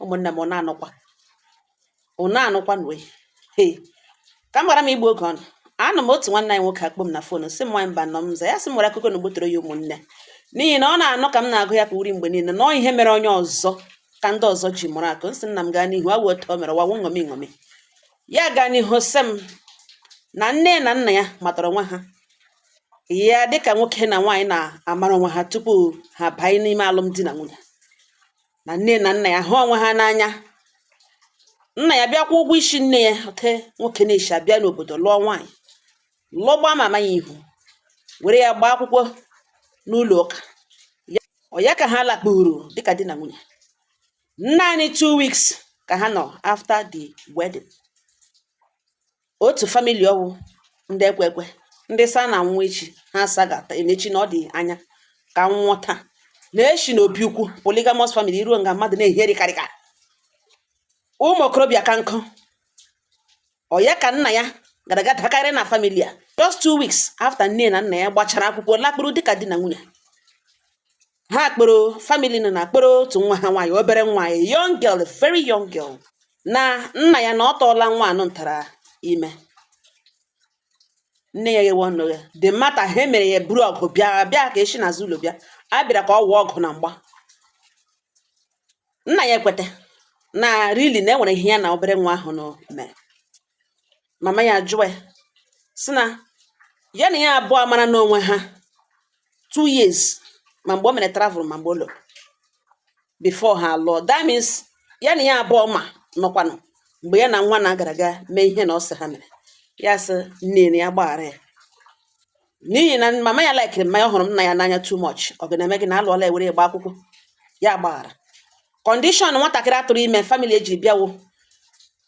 ụmụnne m ụna-anụkwa nwe ka m gwara m igbu oge ọnụ. Anụ m otu nwanne anyị nwoke akpọ m na fon sị m nwanyị mba nọ m za ya sị m nwere akụkọ na gbutere ya ụmụnne, n'ihi na ọ na-anọ ka m na-agụ ya ka uri mgbe niile na ihe mere onye ọzọ ka ndị ọzọ ji mụrụ akụ. Nsị nna m gaa n'ihu awụ otu o mere wawo ṅomi ṅomi ya gaa n'ihu sị m na nne na nna ya matara onwe ha ya dịka nwoke na nwaanyị na-amara onwe ha tupu ha banye n'ime alụmdi na nwunye, na nne na nna ya hụ onwe ha n'anya. Nna ya bịakwa ụgwọ isi nne ya ote nwoke na-eshi abịa n'obodo lụọ nwaanyị, lụọgba mama ya ihu, were ya gbaa akwụkwọ n'ụlọ ụka ọ ya ka ha lakpuru dịka di na nwunye. Naanị 2 weeks ka ha nọ after the wedding. Otu family ọwụ ndị ekwe ndị sa na nwa echi ha sagata emechi na ọ dị anya ka nwụta na-eshi n'obi ukwu polygamous family ruo nga mmadụ na-ehieri karịka ụmụ okorobịa ka nkụ. Ọ ya ka nna ya gara aga dakarị na family a just 2 weeks after nne na nna ya gbachara akwụkwọ lakpuru dịka di na nwunye. Ha kporo family nọ na kporo otu nwa ha nwaanyị, obere nwa ya, young girl, very young girl, na nna ya na ọ tọọla nwa anọ ntara ime. Nne ya ewe ọnụ ya dị mata ha mere ya buru ọgụ bịa ka eshi n'azụ ụlọ bịa abịara ka ọ wụọ ọgụ na mgba. Nna ya ekwete na rili na enwere ihe ya na obere nwa ahụ nọ mere. Mama ya jụọ ya sị na ya na ya abụọ mara n'onwe ha 2 years ma mgbe o mere travel ma mgbe ụlọ before ha lụọ. That means ya na ya abụọ ma nọkwanụ mgbe ya na nwa na-agara aga mee ihe na ọ sị ha mere. Ya sị nne ya gbaghara ya n'ihi na mama ya laikiri mmanya ọ hụrụ nna ya n'anya too much. Ọ ga na-eme gị na alụọla ewere gba akwụkwọ ya gbaghara. Kọndishọn nwatakịrị atụrụ ime famili eji bịawo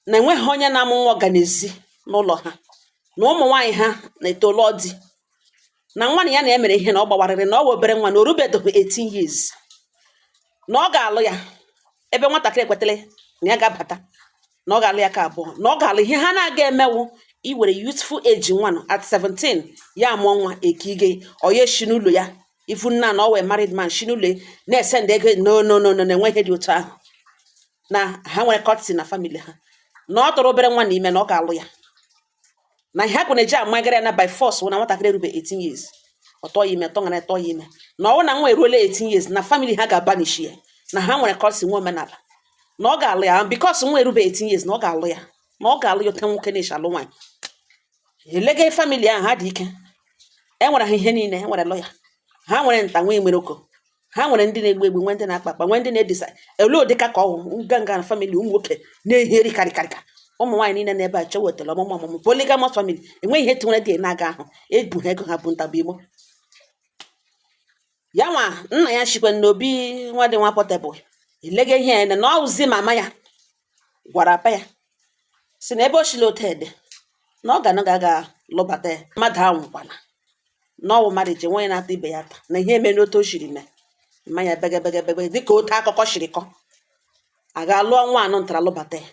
na enweghị onye na-amụ nwa ọganezi n'ụlọ ha, na ụmụ nwaanyị ha na-etolu di, na nwa na ya na emere ihe na ọ gbawarịrị na ọ wụ obere nwa na o rubedoghị 18 years, na ọ ga-alụ ya ebe nwatakịrị ekwetele na ya ga-abata na ọ ga-alụ ya ka abụọ, na ọ ga-alụ ihe ha na-aga emewu iwere youthful age nwa nọ at 17 ya mụọ nwa ekige onye shi n'ụlọ ya ifu nna na ọ wee married man shi n'ụlọ na-ese ndị ego no na-enweghị dị otu ahụ, na ha nwere kọtsi na family ha, na ọ tụrụ obere nwa n'ime na ọ ga-alụ ya, na ihe akụ na-eji amagara ya na by force wụ na nwatakịrị erube 18 years ọtọ ya ime tọngara etọ ya ime, na ọwụ na nwa eruola 18 years na family ha ga-abanishi ya, na ha nwere kọtsi nwa omenala na ọ ga-alụ ya because nwa erube 18 years na ọ ga-alụ ya, na ọ ga-alụ ya ote nwoke na-eshi alụ nwaanyị. Elega family ahụ ha dị ike, enwere ha ihe niile, enwere lọya, ha nwere nta nwe emeroko, ha nwere ndị na-egbu egbu, nwe ndị na-akpa akpa, nwe ndị na-edisa elu ụdịka ka ọwụ nganga na family ụmụ nwoke na-eheri karịkarịka. Ụmụ nwaanyị niile na ebe a chọ wetara ọmụmụ polygamous family enweghị ihe tiwere dị na-aga ahụ ebu ha ego ha bụ ntabụ igbo. Ya nwa nna ya shikwe n'obi nwa dị nwa Portable elega ihe ya na ọwụzi mama ya gwara apa ya si na ebe o shila ote ede na ọ ga lụbata ya mmadụ ahụ nkwana na ọwụ mmadụ ji nwe ya na-ata ibe ya taa na ihe eme n'otu o shiri mee mmanya begebe dịka otu akụkọ shiri kọ a ga-alụọ nwa anọ ntara lụbata ya.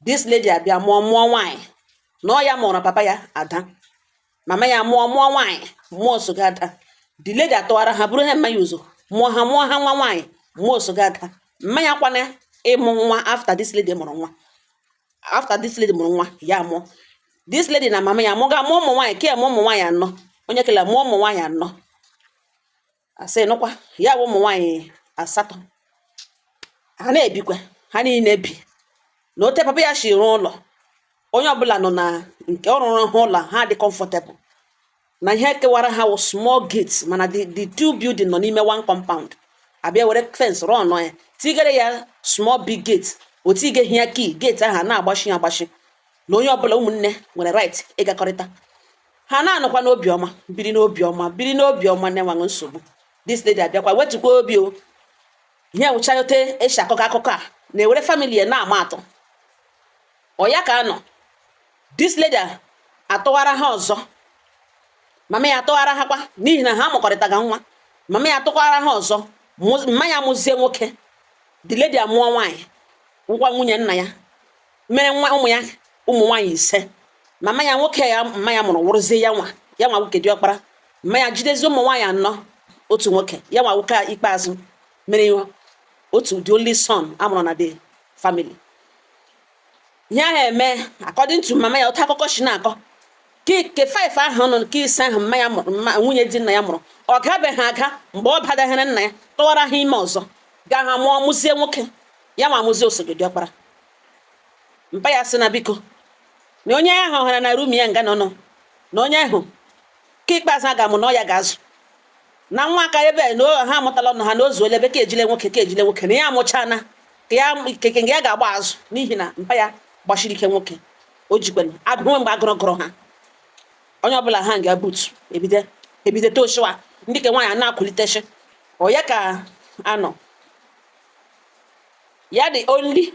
This lady abịa mụọ nwaanyị na ọ ya mụrụ papa ya ada, mama ya mụọ nwaanyị mụọ osoga ada. The lady atọwara ha bụrụ ha mmanya ụzọ mụọ ha nwa nwaanyị mụọ osoga ada. Mmanya kwana ịmụ nwa after this lady mụrụ nwa, after this lady mụrụ nwa ya mụọ this lady na mama ya mụga mụọ ụmụ nwaanyị ke mụọ ụmụ nwaanyị anọ, onye kele mụọ ụmụ nwaanyị anọ asị nụkwa ya bụ ụmụ nwaanyị asatọ. Ha na-ebikwa ha niile bi na ote papa ya shi rụọ ụlọ, onye ọbụla nọ na nke ọ rụrụ ha ụlọ ha dị comfortable, na ihe kewara ha wụ small gate mana the two building nọ n'ime one compound. Abịa were fence rụọ nọ ya tigere ya small big gate, otigeghị ya key gate ahụ na-agbashi na onye ọbụla ụmụnne nwere right ịgakọrịta. Ha na-anọkwa n'obiọma biri n'obiọma na-enweghị nsogbu. This lady abịakwa wetukwa obi o ihe wụchayote eshi akụkọ a na-ewere family ya na-ama atụ ọ ya ka anọ. This lady atụwara ha ọzọ, mama ya atụwara ha kwa n'ihi na ha mụkọrịtaga nwa, mama ya atụkwara ha ọzọ, mma ya mụzie nwoke. The lady amụọ nwaanyị ngwa nwunye nna ya mere nwa ụmụ ya ụmụ nwaanyị 5. Mama ya nwoke ya mma ya mụrụ wụrụzie ya nwa nwoke dị ọkpara. Mma ya jidezi ụmụ nwaanyị 4 otu nwoke ya nwa nwoke ikpeazụ mere iwe otu the only son amụrụ na the family. Ihe ahụ eme according to mama ya otu akụkọ shi na-akọ ke 5 ahụ nọ nke ise ahụ mma ya mụrụ nwunye di nna ya mụrụ ọ gabeghị aga mgbe ọ badaghịrị nna ya tụwara ha ime ọzọ gaa ha mụọ mụzie nwoke ya ma mụzie osogidi ọkpara. Mpa ya sị na biko na onye ahụ hụrụ na room ya nga nọ na onye ahụ ka ikpeazụ a ga-amụ na ọ ya ga-azụ na nwa aka ebe na ha amụtala ọnụ ha na ozuola ebe ka ejile nwoke na ya amụchana ka ya ga-agba azụ n'ihi na mpa ya gbachiri ike nwoke o jikwana agụụ mgbe agụrụ ha onye ọbụla ha nga butu ebido toshiwa ndị ke nwaanyị na-akwụlitechi ya ka anọ ya dị only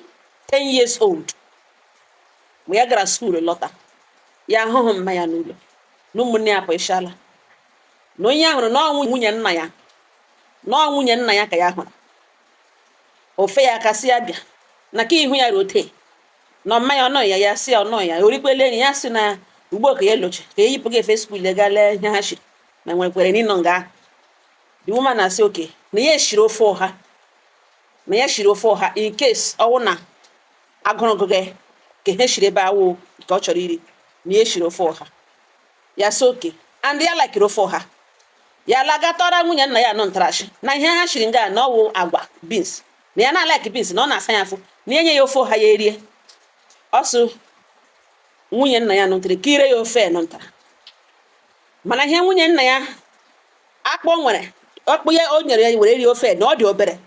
10 years old mgbe ya gara skuul lọta ya ahụhụ mma ya n'ụlọ na ụmụnne ya pụishala na onye ahụrụ na nwunye nna ya ka ya hụrụ ofe ya aka si ya bịa na ka ihu ya rote na mma ya ọnọ ya si ọnọ ya orikwele enyi ya si na ugbo ka ya loche ka eyipụ gị efe skuul gaa lee ihe ha shiri na nwekwere n'ịnọ nga the woman na-asị oke na ya shiri ofe ọha in case ọwụ na agụrụ gị ka ihe shiri ebe awụ nke ọ chọrọ iri na ya shiri ofe ọha ya sị oke and ya lakiri ofe ọha ya lagatọra nwunye nna ya nọ ntarachi na ihe ha shiri nga na ọwụ agwa beans na ya na-alaki beans na ọ na-asa ya afụ na enye ya ofe ọha ya erie ọsụ nwunye nna ya nụtara ka ire ya ofe nụtara mana ihe nwunye nna ya akpọ nwere ọkpụ ya o nyere ya were rie ofe na ọ dị obere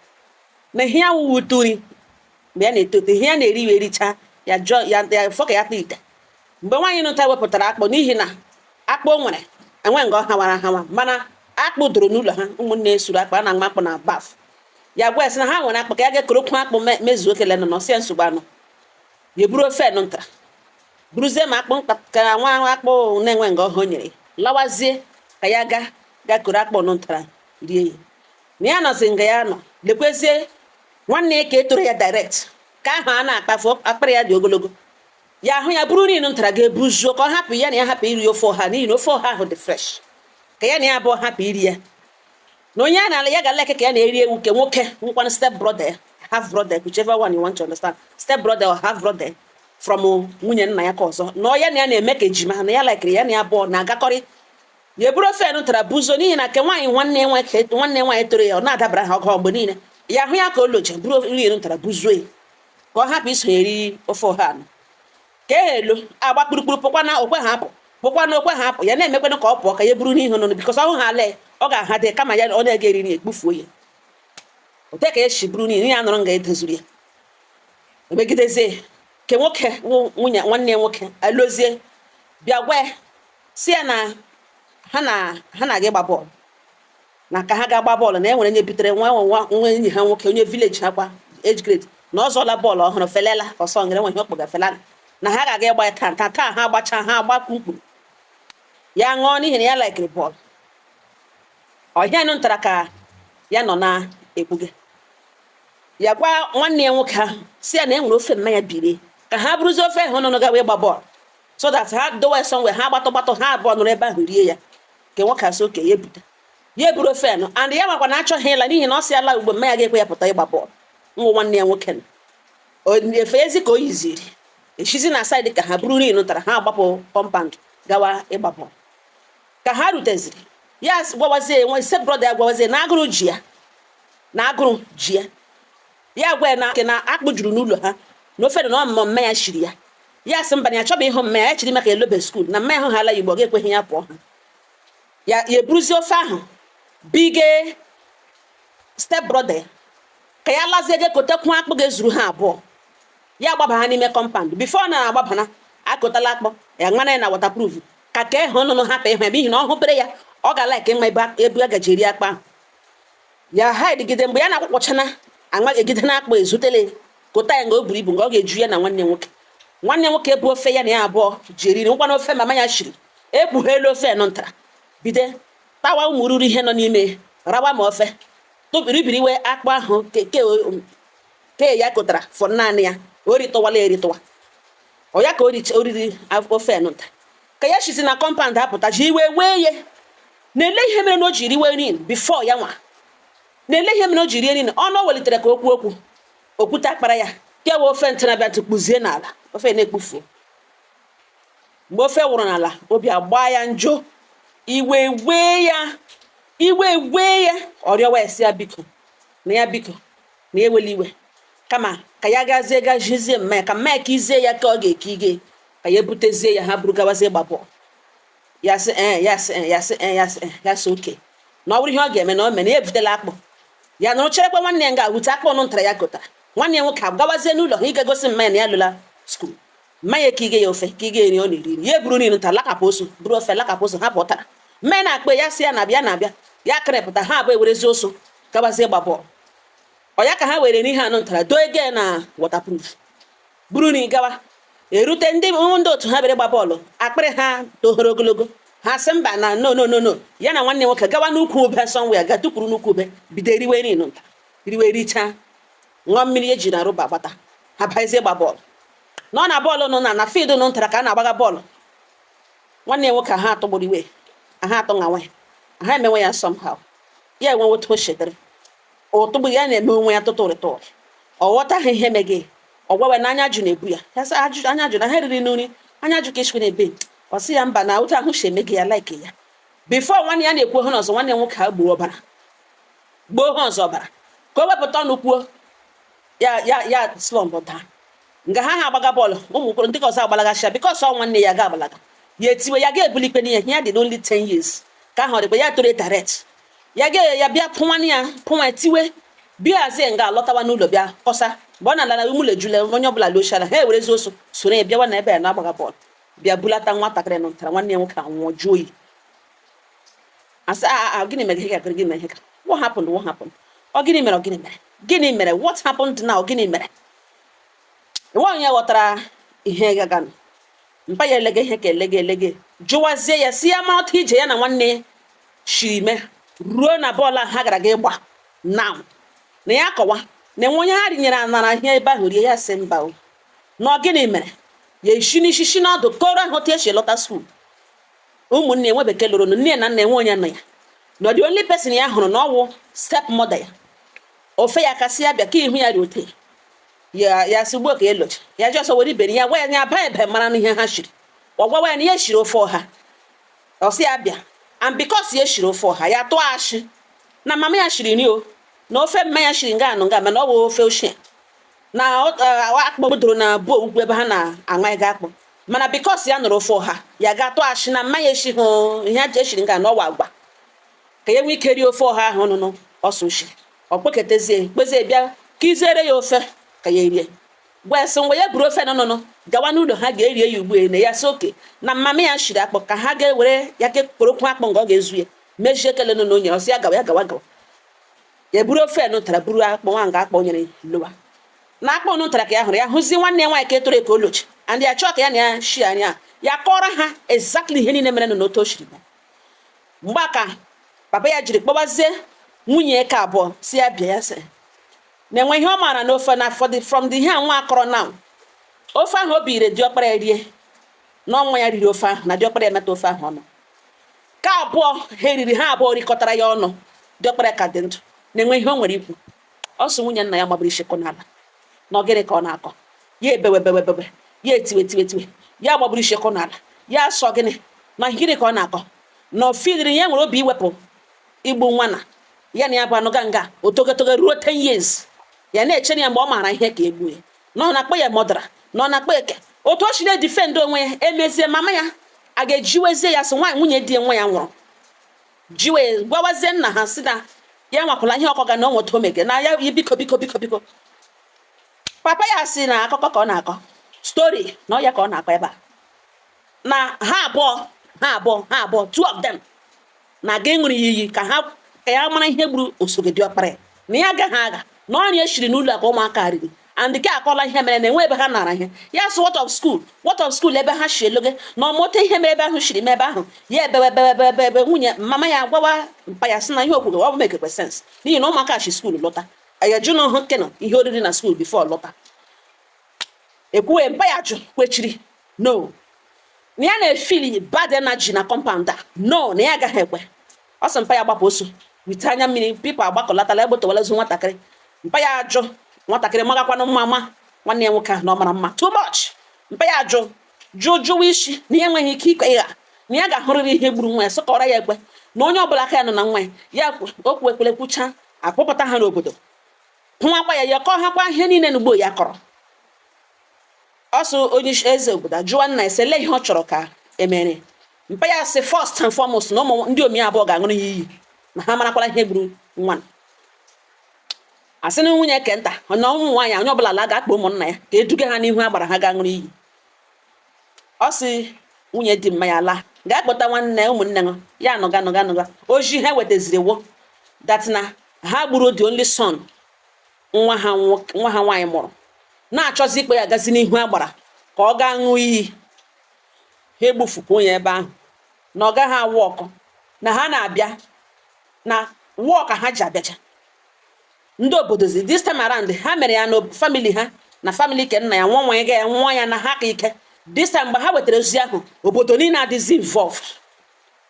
na ihe ya wuturi mgbe ya na-etote ihe ya na-eri iwe ericha ya fọ ka ya kpa ite mgbe nwaanyị nụta wepụtara akpọ n'ihi na akpọ nwere enwe nga ọ hawa mana akpụ doro n'ụlọ ha ụmụnne esuru akpa na akpụ na baf ya gwa esi na ha nwere akpụ ka ya ga-ekorokwu akpụ mezuo okele nọ n'ọsịa nsogbu anụ ya buru ofe nụtara buruzie ma akpụ ka nwa akpụ na-enwe nga ọhụụ nyere lawazie ka ya ga koro akpụ nụtara rie ya na ya nọzi nga ya nọ lekwezie nwanne ya ka etoro ya direct ka ahụ a na-akpafu akpịrị ya dị ogologo ya ahụ ya bụrụ niile ntara ga-ebuzuo ka ọ hapụ ya na ya hapụ iri ofe ọha n'ihi na ofe ọha ahụ dị fresh ka ya na ya abụọ hapụ iri ya na onye a na-ala ya ga-aleke ka ya na-eri ewu nke nwoke nkwanụ step brother half brother whichever one you want to understand step brother or half brother from nwunye nna ya ka ọzọ na ya na ya na-eme ka ejima na ya lakiri ya na ya abụọ na-agakọrị ya bụrụ ofe ntara buzo n'ihi na ke nwaanyị nwanne nwaanyị toro ya ọ na-adabara ha ọgọ mgbe niile ya ahụ ya ka o loje bụrụ nri ntara buzuo ya ka ọ hapụ isonyere ofe ọha anọ ka elo agba kpurukpuru pụkwana okwe ha apụ ya na-emekwana ka ọ pụọ ka ya bụrụ n'ihu nọ bikọs ọhụ ha lee ọ ga-aha dị kama ya ọ na-ege eri ekpufuo ya ote ka esi bụrụ n'ihu ya nọrọ nga edozuru ya emegidezie ke nwoke nwunye nwanne nwoke alozie bịa gwa si ya na ha na-aga ịgba bọọlụ na ka ha ga-agba bọọlụ na enwere nye bitere nwa enyi ha nwoke onye vileji ha kwa age grade na ọ zọla bọọlụ ọhụrụ felela ọsọ ngere nwe ihe ọkpọga felala na ha ga-aga ịgba ya taa ha agbacha ha agbakwu mkpuru ya ṅụọ n'ihi na ya laikiri bọọlụ ọhịa nụ ntara ka ya nọ na-ekpuge ya gwa nwanne ya nwoke ahụ si ya na enwere ofe mma ya biri ka ha bụrụzi ofe ahụ nọ gawa ịgba bọọlụ so that ha dowe somewhere ha gbatọ ha abụọ nụrụ ebe ahụ rie ya ke nwoke asị oke ya ebute ya eburu ofe nụ and ya makwa na achọghị ịla n'ihi na ọ sị ala ugbo mma ya ga-ekwe ya pụta ịgba bọọlụ nwa nwanne ya nwoke nọ efe ezi ka o yiziri eshizi na saịdị ka ha bụrụ nri nụtara ha agbapụ kọmpand gawa ịgba bọọlụ ka ha ruteziri ya gwawazie nwe ise brọda ya gwawazie na agụrụ ji ya gwa na ke na akpụ juru n'ụlọ ha na ofe na ọmụmụ mma ya shiri ya sị mba na ya chọba ịhụ mma ya chiri maka elobe skuul na mma ya hụ ha ala igbo ga-ekweghị ya pụọ ha ya eburuzie ofe ahụ bige step brother ka ya lazie ga kotekwu akpụ ga-ezuru ha abụọ ya agbaba ha n'ime kọmpand bifo na-agbabana akụtala akpọ ya nwana ya na waterproof ka ka ịhụ nụnụ hapụ ịhụ ebe ihi na ọ hụpere ya ọ ga-alaik ịma ebe a gaji eri akpa ahụ ya ha edigide mgbe ya na-akwụkwọchana agba egide na akpọ ezutele kota ya nga o buru ibu nga ọ ga-eju ya na nwanne nwoke bụ ofe ya na ya abụọ ji eriri nkwana ofe mama ya shiri ekpughelu ofe nụ ntara bide tawa ụmụ ruru ihe nọ n'ime rawa ma ofe tụbiribiriwe akpụ ahụ ke ya kotara fọ naanị ya oritọwala eritọwa ọ ya ka oriri ofe nụ ntara ka ya shizi na kọmpand apụta ji iwe wee ye na-ele ihe mere na o ji riwe rin bifo ya nwa na-ele ihe mere o ji rie nri ọnụ o welitere ka okwu okwute akpara ya ke wee ofe ntị na-abịa tụkpuzie n'ala ofe na-ekpufuo mgbe ofe wụrụ n'ala obi agba ya njọ iwe wee ya ọrịọwa esi ya biko na eweli iwe kama ka ya gazie gajizie mmanya ka mmanya ka izie ya ka ọ ga-eke ige ka ya butezie ya ha buru gawazie gbapụ ya sị oke na ọ bụrụ ihe ọ ga-eme na o mere ya ebutela akpụ ya na ocherekwa nwanne ya ga-awute akpụ ọnụ ntara ya kotara nwanne ya nwoke gawazie n'ụlọ ha ịga gosi mmanya na ya lụla skuul mmanya ka ige ya ofe ka ige eri ọ na-eri ya buru nri nta lakapụ osu buru ofe lakapụ osu ha pụtara mmanya na-akpa ya sị ya na-abịa ya kerepụta ha abụọ ewerezi oso gawazie gbapụ ọ ya ka ha were n'ihe anụ ntara doo ege na waterproof buru nri gawa erute ndị otu ha bere gba bọọlụ akpịrị ha tohoro ogologo ha sị mba na no ya na nwanne nwoke gawa n'ukwu ube somewhere ga tukwuru n'ukwu ube bido riwe nri nta riwe richa ṅụọ mmiri eji na rụba gbata ha bazie gba bọọlụ nọ na bọọlụ nọ na field nụ ntara ka a na-agbaga bọọlụ nwanne nwoke ha atọgburu iwe ha atọ nwa ya ha emewe ya somehow ya enwe otu o shetere ụtụgbu ya na-eme onwe ya tụtụrịtụrị ọ ghọtaghị ihe mege ọ gwawe na anya jụ na-ebu ya ya sị anya jụ na ha riri nri anya jụ ka eshikwe na-ebe ọ sị ya mba na otu ahụ shi emege ya like ya bifo nwanne ya na-ekwu ohe ọzọ nwanne nwoke ha gbuo ohe ọzọ ọbara ka o wepụta ọnụ kwuo ya slọmbụ daa nga ha agbaga bọọlụ ụmụ okoro ndị ọzọ agbalagasịa bikọs ọ nwanne ya ga-agbalaga ya etiwe ya ga-ebulikpe n'ihe ya dị only 10 years ka ahụ dịkwa ya toro etaret ya bịa pụ nwanne ya pụnwa etiwe bịazie nga alọtawa n'ụlọ bịa kọsa mgbe ọ na-ala ụmụlọ ejule onye ọbụla lochara ha ewerezi oso soro ya bịawa na ebe ya na-agbaga bọọlụ bịa bulata nwatakịrị nọ ntara nwanne ya nwoke anwụọ jụọ oyi asị gịnị mere ihe ga-agịrị gị mere ihe ka what happened ọ gịnị mere what happened now gịnị mere nwa onye ghọtara ihe gaganụ mpa ya elege ihe ka elege jụwazie ya si ya ma ọtụ ije ya na nwanne ya shiri mee ruo na bọọlụ ahụ ha gara ga ịgba na ya akọwa na enwe onye ha rinyere anara ihe ebe ahụ rie ya sị mba o na ọ gịnị mere ya esi n'ishishi n'ọdụ kọrọ ahụ otu esi lọta skuul ụmụnne enwe bekee lụrụ nne na nna enwe onye nọ ya na the only person ya hụrụ na ọwụ step mother ya ofe ya kasị ya bịa ka ihu ya dị ote ya si gbuo ka elochi ya ji ọsọ were iberi ya gwa ya aba ebe mara n'ihe ha shiri ọ gwawa ya na ihe shiri ofe ọha ọ sị ya bịa and because ya shiri ofe ọha ya tụọ ashị na mama ya shiri nri o na ofe mma ya shiri nga mana ọ bụ ofe ochie na akpọ doro na bụ ugwu ebe ha na-anwa ịga akpọ mana because ya nụrụ ofe ọha ya ga-atụ ashị na mma ya eshi hụ ihe aja eshiri nga na ọwa agwa ka ya nwee ike rie ofe ọha ahụ nụnụ ọsọ ochie ọ kpọketezie kpezie bịa ka izere ya ofe ka ya erie gwesị mgbe ya buru ofe nụnụ gawa n'ụlọ ha ga-erie ya ugbu na ya sị oke na mama ya shiri akpọ ka ha ga-ewere ya kekporokwu akpọ nga ọ ga-ezu ya mejie ekele nụnụ onye ọsị ya gawa ya buru ofe nụtara buru akpọ nwa nga akpọ nyere lowa na akpọ nụtara ka ya hụrụ ya hụzi nwanne ya nwaanyị ka etoro eke olochi and ya chọọ ka ya na ya shi anya ya kọrọ ha exactly ihe niile mere n'otu o shiri mgbe aka papa ya jiri kpọbazie nwunye ka abụọ si ya bịa ya sị na-enwe ihe ọ maara n'ofe na from the ihe nwa akọrọ na ofe ahụ obi ire diọkpara ya rie n'ọnwa ya riri ofe ahụ na diọkpara ya meta ofe ahụ ọnụ ka abụọ ha eriri ha abụọ rikọtara ya ọnụ diọkpara ka dị ndụ na-enwe ihe o nwere ikwu ọ sị nwunye nna ya gbabiri ishekọ n'ala na ogene ka ọ na-akọ ya ebewe ya etiwe ya gbabiri ishekọ n'ala ya sọ gịnị na gịnị ka ọ na-akọ na ofidiri ya nwere obi iwepụ igbu nwa na ya na ya bụ anụga nga otogotogo ruo 10 years ya na-echere ya mgbe ọ maara ihe ka egbu ya na ọ na-akpọ ya mọdara na ọ na-akpọ eke otu o chiri defend onwe ya emezie mama ya a ga-ejiwezie ya sị nwunye di nwa ya nwụrụ jiwe gwawazie nna ha sị na ya nwakwala ihe ọkọ ga na onweta omege na ya biko papa ya sị na akụkọ ka ọ na-akọ story na ọ ya ka ọ na-akọ ebe a na ha abụọ two of them na-aga ịṅụrụ iyi ka ya mara ihe gburu osogedi ọkpara na ya agaghị aga na ọrịa eshiri n'ụlọ akwa ụmụaka riri and ke akọla ihe mere na enwe ebe ha nara ihe ya sị what of school ebe ha shi eloge na ọmụta ihe mere ebe ahụ shiri ebe ahụ ya ebe nwunye mama ya gwawa mpa ya sị na ihe okwugo ọ bụ mekekwe sens n'ihi na ụmụaka shi skuul lọta ayajụ na ọhụ kena ihe oriri na skuul bifo lọta ekwuwe mpa ya jụ kwechiri no na ya na-efili bad energy na compound a no na ya agaghị ekwe ọ sị mpa ya gbapụ oso wite anya mmiri pipa agbakọlatala egbotowelezu nwatakịrị mpa ya ajụ nwatakịrị magakwanụ mma nwanne ya nwoke ahụ na ọ mara mma too much mpa ya ajụ jụwa isi na ya enweghị ike ikwe ịgha na ya ga-ahụrịrị ihe gburu nwa ya sọkọrọ ya ekwe na onye ọbụla aka ya nọ na nwa ya okwu ekpere kwucha akpọpụta ha n'obodo hụwakwa ya kọọ hakwa ihe niile n'ugbo ya kọrọ ọsọ onye eze obodo jụwa nna ya sele ihe ọ chọrọ ka emere mpa ya sị first and foremost na ụmụ ndị omi abụọ ga-aṅụrụ ya iyi na ha marakwara ihe gburu nwa asị na nwunye ke nta na ụmụ nwaanyị onye ọbụla la ga-akpa ụmụnna ya ka eduga ha n'ihu agbara ha ga-aṅụrụ iyi ọ sị nwunye di mma ya laa gaa kpọta nwanne ụmụnne ha ya nọga oji ha wetaziri wo that na ha gburu the only son nwa ha nwaanyị mụrụ na-achọzi ikpe ya gazi n'ihu agbara ka ọ gaa ṅụọ iyi ha egbufukwa onye ebe ahụ na ọ gaghị awụ ọkụ na ha na-abịa na wọk ha ji abịacha ndị obodozi this time around ha mere ya na family ha na family ke nna ya nwa ya na ha ka ike this time mgbe ha wetara ozi ahụ obodo niile adịzi involved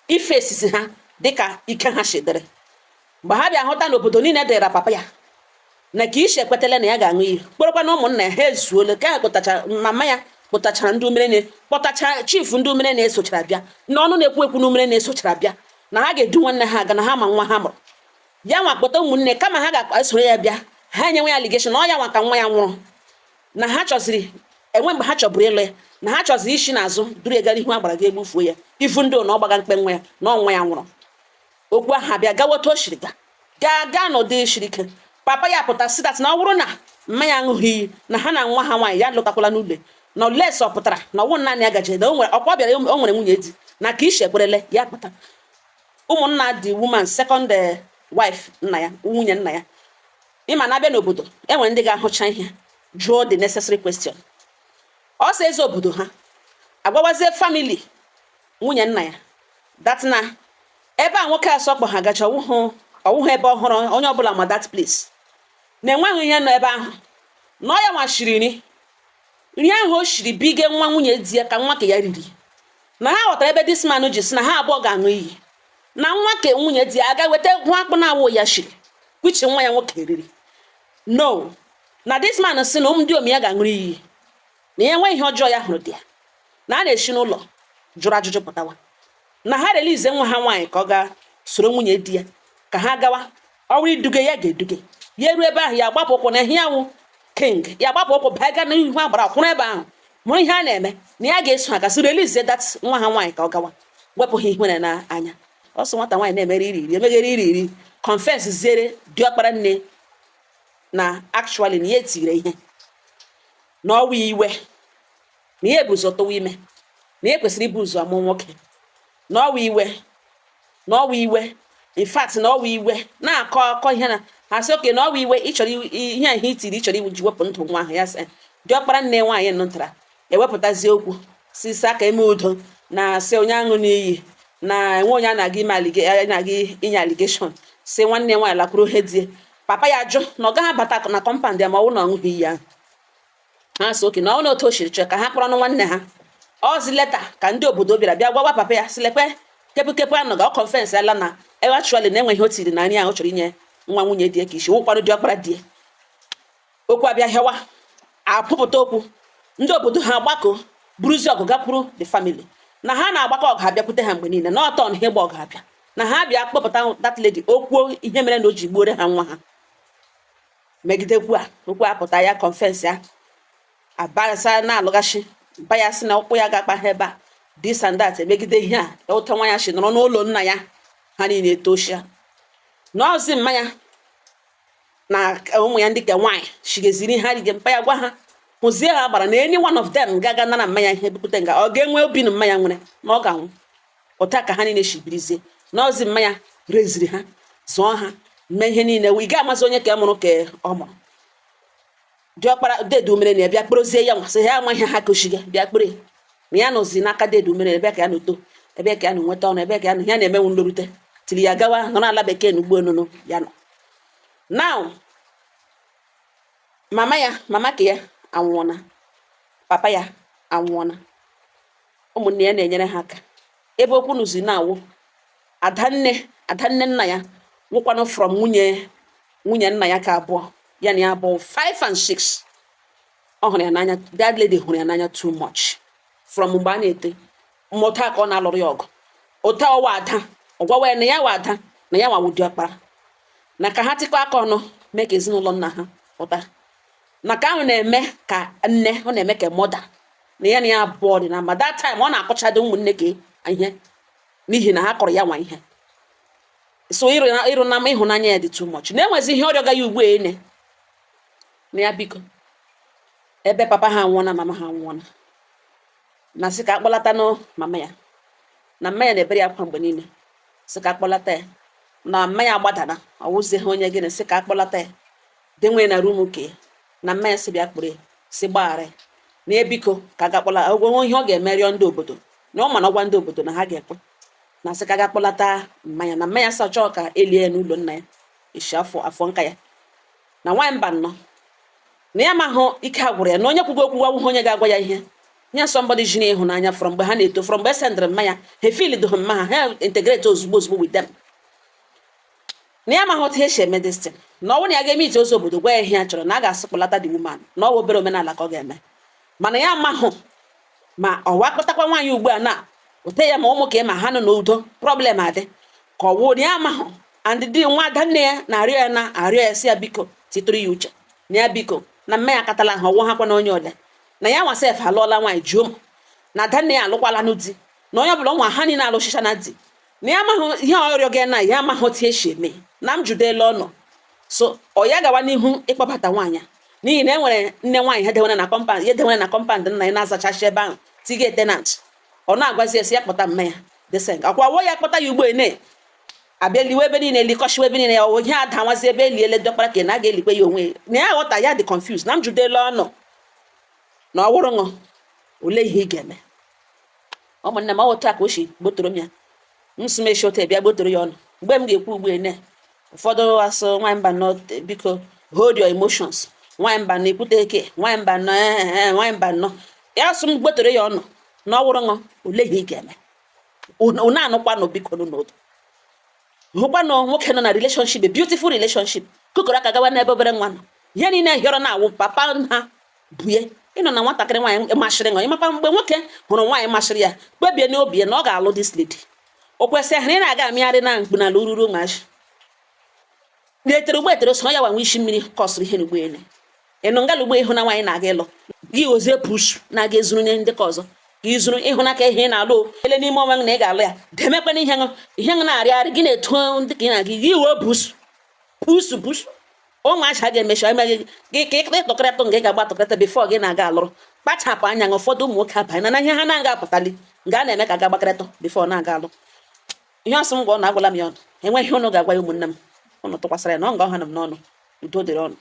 ife esisi ha dịka ike ha shidere mgbe ha bịa hụta na obodo niile dịra papa ya na ka ishi ekwetele na ya ga-aṅụ iyi kpọrọkwa na ụmụnna ya ha ezuole ka ha kpọtachara mama ya kpọtachara ndị umere kpọtacha chief ndị umere na-esochara bịa na ọnụ na-ekwu ekwu na umere na-esochara bịa na ha ga-edu nwanne ha aga na ha ma nwa ha mụrụ ya nwa kpọta ụmụnne kama ha ga-esoro ya bịa ha enyenwe ya allegation na ọ ya nwa ka nwa ya nwụrụ na ha chọziri enwe mgbe ha chọburu ịlụ ya na ha chọziri isi n'azụ duru ya gara ihu agbara ga egbufuo ya ifu ndị na ọ gbaga mkpe nwa ya na ọnwa ya nwụrụ okwu ahụ abịa gawoto shiri gaa n'ụdị shiri ike papa ya pụta si dat na ọ bụrụ na mmanya aṅụghị iyi na ha na nwa ha nwaanyị ya lụtakwala n'ụlọ na olesi ọ pụtara na ọnwụ naanị ya gaje na ọkwa bịara o nwere nwunye di na ka ishi ekperele ya pụta ụmụnna dị woman second wife nna ya nwunye nna ya ịma na-abịa n'obodo enwere ndị ga-ahụcha ihe jụọ the necessary question ọ sị eze obodo ha agwawazie family nwunye nna ya that na ebe a nwoke asọkpọ ha gacha ọwụhụ ebe ọhụrụ onye ọbụla ma that place na-enweghị ihe nọ ebe ahụ na ọ ya nwashiri nri ahụ o shiri bige nwa nwunye di ya ka nwa ka ya riri na ha ghọtara ebe this man ji si na ha abụọ ga-aṅụ iyi na nwa ka nwunye di ya aga weta nwa akpụ na-awụ ya shiri kwichi nwa ya nwoke riri no na this man si na ndị omi ya ga-aṅụrụ iyi na ya enwe ihe ọjọọ ya hụrụ dị ya na a na-esi n'ụlọ jụrụ ajụjụ pụtawa na ha relize nwa ha nwaanyị ka ọ ga soro nwunye di ya ka ha gawa ọrụ iduge ya ga-eduge ya eruo ebe ahụ ya gbapụ ụkwụ na ihe awụ king ya gbapụ ụkwụ baga n'ihu agbara kwụrụ ebe ahụ mụrụ ihe a na-eme na ya ga-eso ha gasị relize dat nwa ha nwaanyị ka ọ gawa wepụ ha ihere na anya ọsọ nwata nwaanyị na-emere iri emeghere iri confess ziere diọkpara nne na actually na ya etire ihe na ọwa iwe na ya ebu ụzọ tụwa ime na ya kwesịrị ibu ụzọ amụ nwoke na ọwa iwe in fact na ọwa iwe na-akọ ihe na ha sị oke na ọwa iwe ịchọrọ ihe ahụ itiri ịchọrọ iwu ji wepụ ndụ nwa ahụ ya sị diọkpara nne nwaanyị nụtara ewepụtazi okwu si aka eme udo na sị onye aṅụ n'iyi na enwe onye na-aga inye allegation si nwanne nwaanyị lakwuru ihe die papa ya jụ na ọ gaghị abata na kọmpand ya ma ọ bụrụ na ọ ṅụghị iyi ahụ ha sị oke na ọ na otu o shiri chọọ ka ha kpọrọ nwanne ha ọzi leta ka ndị obodo bịara bịa gwawa papa ya silekwe kepụkepụ anọga ọ confess ala na actually na enweghị o tiri na nri ahụ chọrọ inye nwa nwunye di ka isi wụkwarụ diọkpara di okwu abịa hịawa apụpụta okwu ndị obodo ha agbakọ buruzi ọgụ gakwuru the family na ha na-agbakọ ọgụ abịakwute ha mgbe niile na ọtọ na ihe gba ọgụ abịa na ha bịa kpọpụta that lady okwuo ihe mere na o ji gbuore ha nwa ha megidekwu okwu apụta ya confess ya abasa na-alụghachi mpa ya sị na ụkwụ ya ga-akpa ha ebe a this and that emegide ihe a ụta nwa ya shi nọrọ n'ụlọ nna ya ha niile etoshia n'ọzi mmanya na ụmụ ya ndị ka nwaanyị shigeziri ha rige mpa ya gwa ha hụzie ha gbara na any one of them ga-aga nara mmanya ihe bupụta nga ọ ga-enwe obi na mmanya nwere na ọ ga-anwụ ụta ka ha niile shibirizie n'ọzi mmanya reziri ha zụọ ha mee ihe niile ị ga-amazi onye ka mụrụ ka ọ mụrụ diọkpara dedu mere na bịa kporozie ya nwasị ya ama ihe ha koshiga bịa kpere na ya nọzi n'aka dedu mere ebe ka ya n'uto ebe ka ya na nweta ọnụ ebe ka ya na ya na-emenwu nlorute tiri ya gawa nọ n'ala bekee na ugbo onunu ya nọ now mama ka ya anwụọna papa ya anwụọna ụmụnne ya na-enyere ha aka ebe okwu n'uzi na-awụ adanne nna ya wụkwanụ from nwunye nna ya ka abụọ ya na ya bụ 5 and 6. Ọ hụrụ ya n'anya, that lady hụrụ ya n'anya too much from mgbe a na-ete mmụta ka ọ na-alụrụ ya ọgụ. Otu ọwa ada ọgwawa ya na ya wa ada na ya nwa wụdi ọkpara na ka ha tịkọ aka ọnụ mee ka ezinụlọ nna ha pụta. Na ka ahụ na-eme ka nne, ọ na-eme ka mọda na ya na ya abụọ dị na ma that time ọ na-akọchado ụmụnne ka ihe n'ihi na ha kọrọ ya nwa ihe. So ịrụ na ịhụnanya ya dị too much. Na enwezi ihe ọrịọ ga ya ugbu ene na ya biko ebe papa ha nwụọna mama ha nwụọna na sị ka akpọlata nụ mama ya, na mma ya na-ebere ya akwa mgbe niile, sị ka akpọlata ya, na mma ya agbadana ọwụzie ha onye gịnị, sị ka akpọlata ya dị nwee na rum ke na mma ya sị bịa kpụrụ ya, sị gbaghara ya na ebiko ka a ga-akpọla ogwe ihe ọ ga-emerịọ ndị obodo na ọ ma na ọgwa ndị obodo na ha ga-ekwe, na sị ka ga-akpọlata mmanya na mmanya sị chọọ ka elie ya n'ụlọ nna ya isi afọ nka ya. Na nwaanyị mba nnọọ na ya mahụ ike agwụrụ ya na onye kwugo okwu awụghị onye ga-agwa ya ihe. Nye somebody ji na ịhụnanya from mgbe ha na-eto, from mgbe sendịrị mmanya ha feel do mma ha integrate ozugbo with them. Na ya mahụ otu esi eme this thing, na ọ bụrụ na ya ga-eme ije ozi obodo gwa ya ihe ya chọrọ na a ga-asịkpọlata the woman na ọ bụ obere omenala ka ọ ga-eme. Mana ya mahụ ma ọwa kpọtakwa nwaanyị ugbu a na ote ya ma ụmụ ka ma ha nọ n'udo problem adị ka ọ wụ na ya mahụ and di nwa ada nne ya na-arịọ ya na-arịọ ya si ya biko titụrụ ya uche na ya biko na mma ya akatala ha ọwụ ha kwa na onye ole na ya nwasef alụọla nwaanyị juom na ada nne ya alụkwala nụ di na onye ọbụla nwa ha niile alụchicha na di na ya mahụ ihe ọrịọ gị na ya mahụ otu esi eme na m judela ọnụ. So ọ ya gawa n'ihu ịkpọbata nwaanyị n'ihi na enwere nne nwaanyị ha dewere na kọmpand ya dewere na kọmpand nna ya na-azachachi ebe ahụ tiga tenant ọ na-agwazi esi ya kpọta mma ya desen akwa wọ ya kpọta ya ugbo ene abịa liwe ebe niile likọchiwa ebe niile ya ihe adanwazi ebe eliele dọkpara ka na a ga-elikwe ya onwe na ya ghọta ya dị confused na m judela ọnụ na ọ wụrụ ṅụ ole ihe ị ga-eme. Ụmụnne m ọwụta ka o si gbotoro m ya nsụmeshi otu bịa gbotoro ya ọnụ mgbe m ga-ekwu ugbo ene ụfọdụ asụ nwaanyị mba nọ biko hold your emotions, nwaanyị mba nọ ekwute eke, nwaanyị mba nọ nwaanyị mba nọ ya sụ m gbotoro ya ọnụ na ọ wụrụ ṅụ ole ihe ị ga-eme. Unu anụkwanụ biko n'odo hụkwanụ nwoke nọ na relationship, a beautiful relationship kụkọrọ aka gawa n'ebe obere nwa nọ ihe niile hịọrọ na-awụ papa ha bue ịnọ na nwatakịrị nwaanyị masịrị ṅụ ịmapa mgbe nwoke hụrụ nwaanyị masịrị ya kpebie n'obi ya na ọ ga-alụ this lady o kwesịrị ị na-aga amịgharị na mkpu n'ala ururu maji na-etere ugbo etere so ya wanwe isi mmiri kọsịrị ihe n'ugbo ene ịnụ ngala ugbo ịhụ na nwaanyị na-aga ịlụ gị ozie push na-aga ezuru nye ndị ka ọzọ ka izuru ịhụ na ka ihe na-alụ ele n'ime onwe na ị ga-alụ ya demekwana ihe ṅụ na-arịgharị gị na-eto ndị ka ị na-aga gị wee busu ụmụacha ga-emechi eme gị ka ịtụkọrịta nga ị ga-agba atụkọrịta bifọ gị na-aga alụrụ kpachapụ anya na ụfọdụ ụmụ nwoke abanye na ihe ha na-aga apụtali nga a na-eme ka ga agbakọrịta bifọ na-aga alụ. Ihe ọsọ m gwa ọ na-agwala m ya ọnụ enweghị ụnụ ga-agwa ya ụmụnne m ụnụ tụkwasịra ya na ọ nga ọha na m n'ọnụ udo dịrị ọnụ.